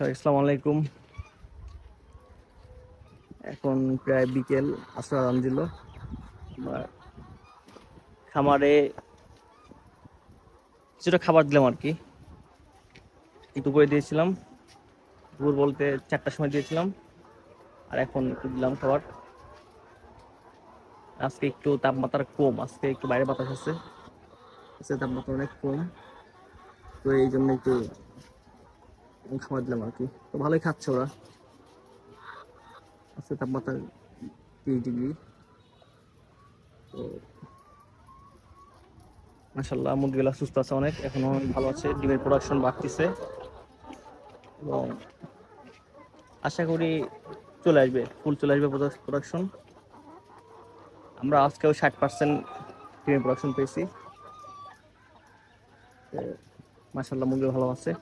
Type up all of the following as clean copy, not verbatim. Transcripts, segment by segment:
আসসালামু আলাইকুম। এখন প্রায় বিকেল, আসর আজান দিল। আমরা খামারে কিছুটা খাবার দিলাম আর কি। দুপুরে দিয়েছিলাম, দুপুর বলতে 4টার সময় দিয়েছিলাম, আর এখন একটু দিলাম খাবার। আজকে একটু তাপমাত্রা কম, আজকে একটু বাইরে বাতাস আছে, আজকে তাপমাত্রা অনেক কম, তো এই জন্য একটু খাবার দিলাম আর কি। তো ভালোই খাচ্ছে ওরা। আজকে তাপমাত্রা 30 ডিগ্রি। তো মাশাআল্লাহ মুরগিগুলা সুস্থ আছে অনেক, এখনো ভালো আছে, ডিমের প্রোডাকশন বাড়তিছে এবং আশা করি চলে আসবে, ফুল চলে আসবে প্রোডাকশন। আমরা আজকেও 60% ডিমের প্রোডাকশন পেয়েছি। মাশাআল্লাহ মুরগি ভালো আছে।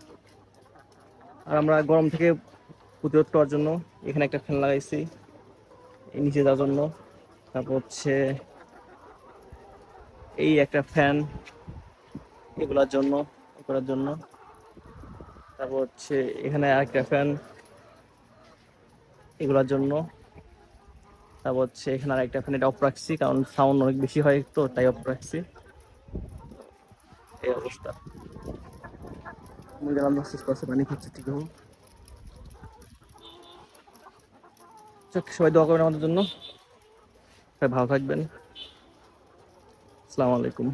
আর আমরা গরম থেকে প্রতিরোধ করার জন্য এখানে একটা ফ্যান লাগাইছি এই নিচে যাওয়ার জন্য। তারপর হচ্ছে এই একটা ফ্যান এগুলোর জন্য, করার জন্য। তারপর হচ্ছে এখানে আরেকটা ফ্যান এগুলোর জন্য। তারপর হচ্ছে এখানে আরেকটা ফ্যান, এটা অফ রাখছি কারণ সাউন্ড অনেক বেশি হয়, তো তাই অফ রাখছি। এই অবস্থা। মুরগি রান্না শেষ করছে, পানি খাচ্ছে ঠিক হোক। সবাই দোয়া করবেন আমাদের জন্য, সবাই ভালো থাকবেন। আসসালামু আলাইকুম।